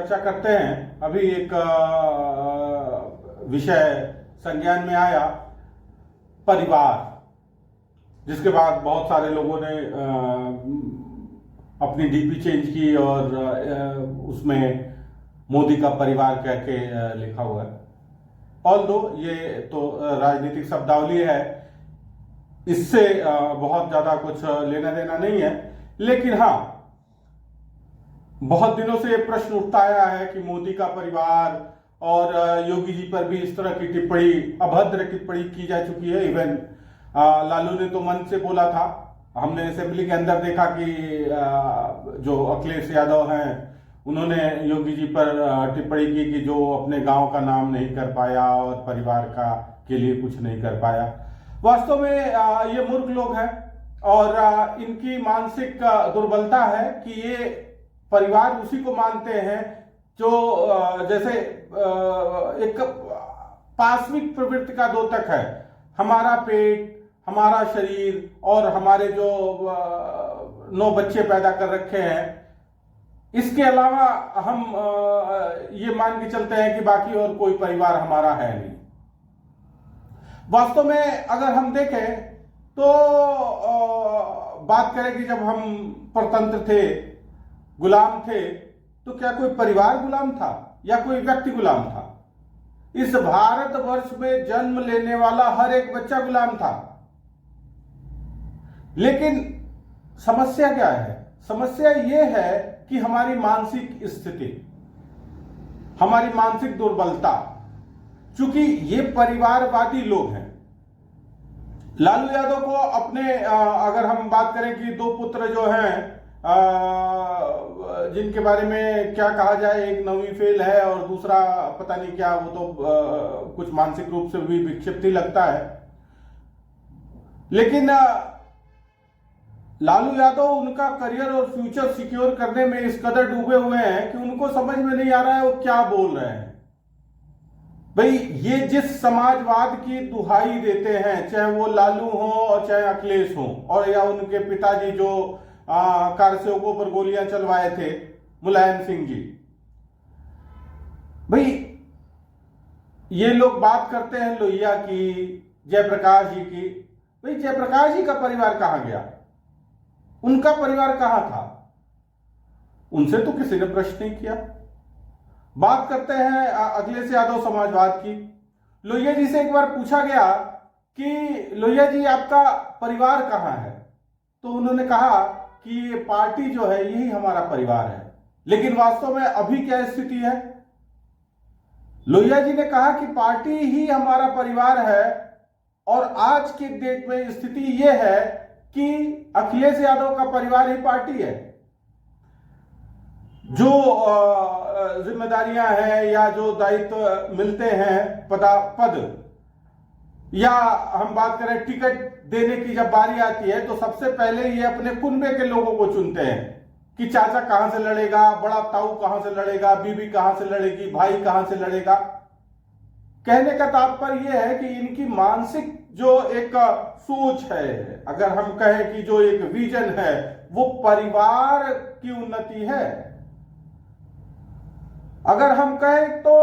चर्चा करते हैं। अभी एक विषय संज्ञान में आया, परिवार, जिसके बाद बहुत सारे लोगों ने अपनी डीपी चेंज की और उसमें मोदी का परिवार कह के लिखा हुआ है। ऑल्दो ये तो राजनीतिक शब्दावली है, इससे बहुत ज्यादा कुछ लेना देना नहीं है, लेकिन हाँ, बहुत दिनों से ये प्रश्न उठता आया है कि मोदी का परिवार और योगी जी पर भी इस तरह की टिप्पणी, अभद्र टिप्पणी की जा चुकी है। इवन लालू ने तो मन से बोला था, हमने असेंबली के अंदर देखा कि जो अखिलेश यादव हैं उन्होंने योगी जी पर टिप्पणी की कि जो अपने गांव का नाम नहीं कर पाया और परिवार का के लिए कुछ नहीं कर पाया। वास्तव में ये मूर्ख लोग हैं और इनकी मानसिक दुर्बलता है कि ये परिवार उसी को मानते हैं जो जैसे एक पाशविक प्रवृत्ति का द्योतक है। हमारा पेट, हमारा शरीर और हमारे जो 9 बच्चे पैदा कर रखे हैं, इसके अलावा हम ये मान के चलते हैं कि बाकी और कोई परिवार हमारा है नहीं। वास्तव में अगर हम देखें तो बात करें कि जब हम परतंत्र थे, गुलाम थे, तो क्या कोई परिवार गुलाम था या कोई व्यक्ति गुलाम था? इस भारतवर्ष में जन्म लेने वाला हर एक बच्चा गुलाम था। लेकिन समस्या क्या है? समस्या यह है कि हमारी मानसिक स्थिति, हमारी मानसिक दुर्बलता, चूंकि ये परिवारवादी लोग हैं। लालू यादव को अपने अगर हम बात करें कि 2 पुत्र जो हैं, जिनके बारे में क्या कहा जाए, एक 9वीं फेल है और दूसरा पता नहीं क्या, वो तो कुछ मानसिक रूप से भी विक्षिप्त ही लगता है। लेकिन लालू यादव उनका करियर और फ्यूचर सिक्योर करने में इस कदर डूबे हुए हैं कि उनको समझ में नहीं आ रहा है वो क्या बोल रहे हैं। भाई, ये जिस समाजवाद की दुहाई देते हैं, चाहे वो लालू हो और चाहे अखिलेश हो, और या उनके पिताजी जो कारसेवकों पर गोलियां चलवाए थे, मुलायम सिंह जी, भाई ये लोग बात करते हैं लोहिया की, जयप्रकाश जी की। भाई, जयप्रकाश जी का परिवार कहां गया? उनका परिवार कहां था? उनसे तो किसी ने प्रश्न नहीं किया। बात करते हैं अखिलेश यादव समाजवाद की। लोहिया जी से एक बार पूछा गया कि लोहिया जी आपका परिवार कहां है, तो उन्होंने कहा कि ये पार्टी जो है यही हमारा परिवार है। लेकिन वास्तव में अभी क्या स्थिति है? लोहिया जी ने कहा कि पार्टी ही हमारा परिवार है, और आज के डेट में स्थिति यह है कि अखिलेश यादव का परिवार ही पार्टी है। जो जिम्मेदारियां हैं या जो दायित्व मिलते हैं, पद, या हम बात करें टिकट देने की जब बारी आती है, तो सबसे पहले ये अपने कुनबे के लोगों को चुनते हैं कि चाचा कहां से लड़ेगा, बड़ा ताऊ कहां से लड़ेगा, बीबी कहां से लड़ेगी, भाई कहां से लड़ेगा। कहने का तात्पर्य यह है कि इनकी मानसिक जो एक सोच है, अगर हम कहें कि जो एक विजन है, वो परिवार की उन्नति है। अगर हम कहें तो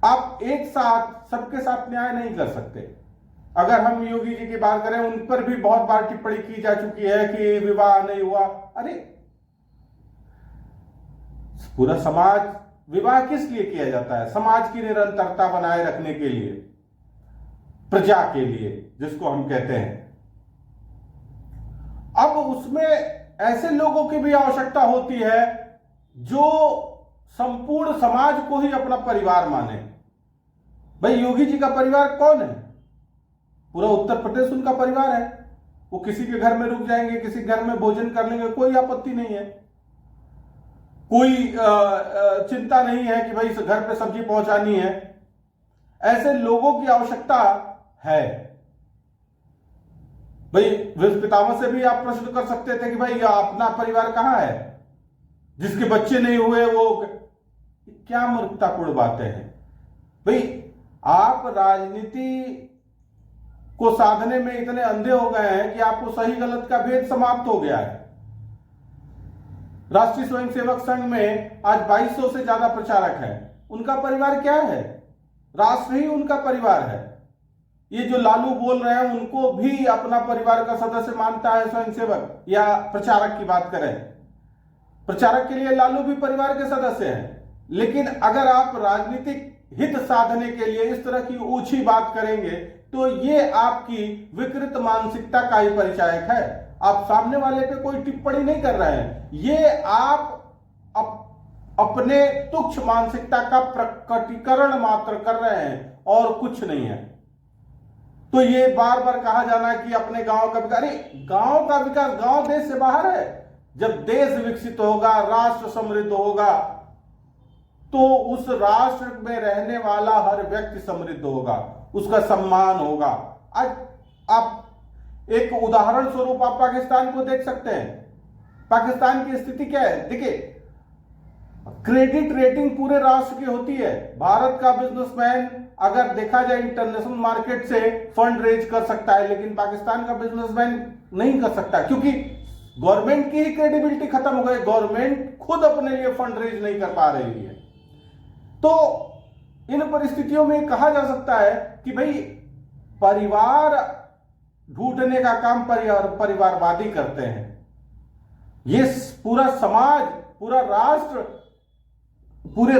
आप एक साथ सबके साथ न्याय नहीं कर सकते। अगर हम योगी जी की बात करें, उन पर भी बहुत बार टिप्पणी की जा चुकी है कि विवाह नहीं हुआ। अरे, पूरा समाज, विवाह किस लिए किया जाता है? समाज की निरंतरता बनाए रखने के लिए, प्रजा के लिए, जिसको हम कहते हैं। अब उसमें ऐसे लोगों की भी आवश्यकता होती है जो संपूर्ण समाज को ही अपना परिवार माने। भाई, योगी जी का परिवार कौन है? पूरा उत्तर प्रदेश उनका परिवार है। वो किसी के घर में रुक जाएंगे, किसी घर में भोजन कर लेंगे, कोई आपत्ति नहीं है। कोई चिंता नहीं है कि भाई घर पे सब्जी पहुंचानी है। ऐसे लोगों की आवश्यकता है। भाई, भीष्म पितामह से भी आप प्रश्न कर सकते थे कि भाई अपना परिवार कहां है, जिसके बच्चे नहीं हुए वो। क्या मूर्खतापूर्ण बातें हैं भाई। आप राजनीति को साधने में इतने अंधे हो गए हैं कि आपको सही गलत का भेद समाप्त हो गया है। राष्ट्रीय स्वयंसेवक संघ में आज 2200 से ज्यादा प्रचारक हैं। उनका परिवार क्या है? राष्ट्र ही उनका परिवार है। ये जो लालू बोल रहे हैं उनको भी अपना परिवार का सदस्य मानता है स्वयंसेवक या प्रचारक की बात करें, प्रचारक के लिए लालू भी परिवार के सदस्य हैं। लेकिन अगर आप राजनीतिक हित साधने के लिए इस तरह की ऊंची बात करेंगे तो ये आपकी विकृत मानसिकता का ही परिचायक है। आप सामने वाले पे कोई टिप्पणी नहीं कर रहे हैं, ये आप अपने तुच्छ मानसिकता का प्रकटीकरण मात्र कर रहे हैं और कुछ नहीं है। तो ये बार बार कहा जाना कि अपने गांव का विकास, अरे गांव का विकास, गांव देश से बाहर है। जब देश विकसित होगा, राष्ट्र समृद्ध होगा, तो उस राष्ट्र में रहने वाला हर व्यक्ति समृद्ध होगा, उसका सम्मान होगा। आज आप एक उदाहरण स्वरूप आप पाकिस्तान को देख सकते हैं। पाकिस्तान की स्थिति क्या है? देखिए, क्रेडिट रेटिंग पूरे राष्ट्र की होती है। भारत का बिजनेसमैन अगर देखा जाए इंटरनेशनल मार्केट से फंड रेज कर सकता है, लेकिन पाकिस्तान का बिजनेसमैन नहीं कर सकता, क्योंकि गवर्नमेंट की ही क्रेडिबिलिटी खत्म हो गई। गवर्नमेंट खुद अपने लिए फंड रेज नहीं कर पा रही है। तो इन परिस्थितियों में कहा जा सकता है कि भाई परिवार ढूंढने का काम परिवारवादी करते हैं। ये पूरा समाज, पूरे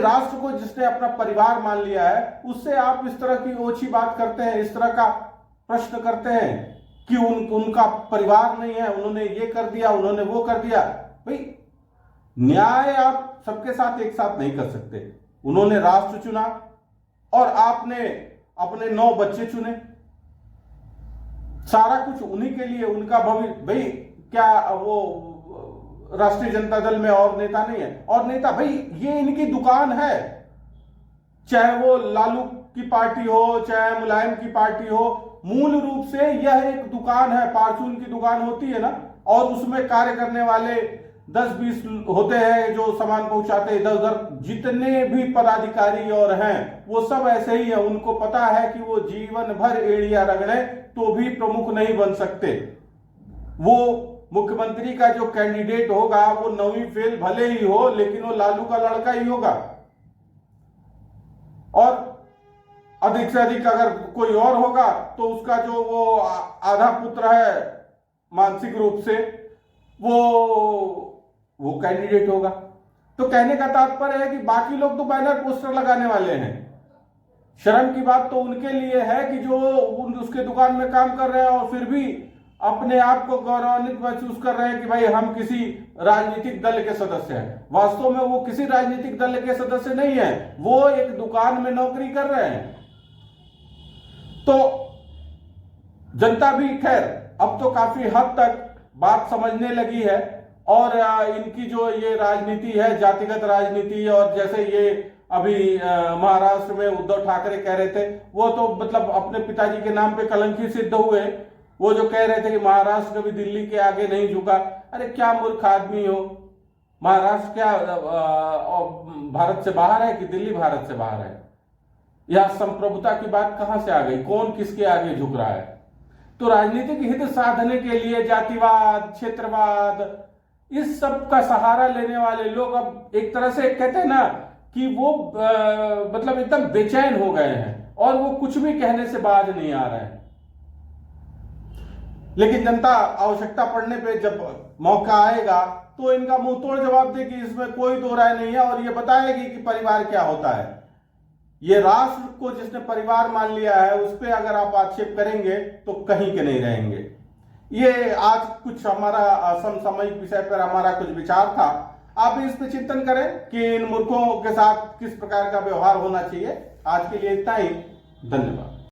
राष्ट्र को जिसने अपना परिवार मान लिया है, उससे आप इस तरह की ओछी बात करते हैं, इस तरह का प्रश्न करते हैं कि उनका परिवार नहीं है, उन्होंने ये कर दिया, उन्होंने वो कर दिया। भाई न्याय आप सबके साथ एक साथ नहीं कर सकते। उन्होंने राष्ट्र चुना और आपने अपने 9 बच्चे चुने, सारा कुछ उन्हीं के लिए, उनका भविष्य। भाई क्या वो राष्ट्रीय जनता दल में और नेता नहीं है? और नेता, भाई ये इनकी दुकान है, चाहे वो लालू की पार्टी हो, चाहे मुलायम की पार्टी हो, मूल रूप से यह एक दुकान है। फार्चून की दुकान होती है ना, और उसमें कार्य करने वाले 10-20 होते हैं जो सामान पहुंचाते हैं इधर उधर। जितने भी पदाधिकारी और हैं वो सब ऐसे ही है। उनको पता है कि वो जीवन भर एड़िया रगड़े तो भी प्रमुख नहीं बन सकते। वो मुख्यमंत्री का जो कैंडिडेट होगा वो 9वीं फेल भले ही हो, लेकिन वो लालू का लड़का ही होगा। और अधिक से अधिक अगर कोई और होगा तो उसका जो वो आधा पुत्र है मानसिक रूप से, वो कैंडिडेट होगा। तो कहने का तात्पर्य है कि बाकी लोग तो बैनर पोस्टर लगाने वाले हैं। शर्म की बात तो उनके लिए है कि जो उसके दुकान में काम कर रहे हैं और फिर भी अपने आप को गौरवान्वित महसूस कर रहे हैं कि भाई हम किसी राजनीतिक दल के सदस्य हैं। वास्तव में वो किसी राजनीतिक दल के सदस्य नहीं है, वो एक दुकान में नौकरी कर रहे हैं। तो जनता भी खैर अब तो काफी हद तक बात समझने लगी है, और इनकी जो ये राजनीति है, जातिगत राजनीति, और जैसे ये अभी महाराष्ट्र में उद्धव ठाकरे कह रहे थे, वो तो मतलब अपने पिताजी के नाम पे कलंकी सिद्ध हुए। वो जो कह रहे थे कि महाराष्ट्र कभी दिल्ली के आगे नहीं झुका। अरे क्या मूर्ख आदमी हो, महाराष्ट्र क्या भारत से बाहर है कि दिल्ली भारत से बाहर है? यह संप्रभुता की बात कहां से आ गई? कौन किसके आगे झुक रहा है? तो राजनीतिक हित साधने के लिए जातिवाद, क्षेत्रवाद, इस सब का सहारा लेने वाले लोग अब एक तरह से कहते हैं ना कि वो मतलब एकदम बेचैन हो गए हैं और वो कुछ भी कहने से बाज नहीं आ रहे हैं। लेकिन जनता आवश्यकता पड़ने पे जब मौका आएगा तो इनका मुंह तोड़ जवाब देगी, इसमें कोई दो राय नहीं है, और ये बताएगी कि परिवार क्या होता है। ये राष्ट्र को जिसने परिवार मान लिया है उस पर अगर आप आक्षेप करेंगे तो कहीं के नहीं रहेंगे। ये आज कुछ हमारा समसामयिक विषय पर हमारा कुछ विचार था। आप इस पे चिंतन करें कि इन मूर्खों के साथ किस प्रकार का व्यवहार होना चाहिए। आज के लिए इतना ही, धन्यवाद।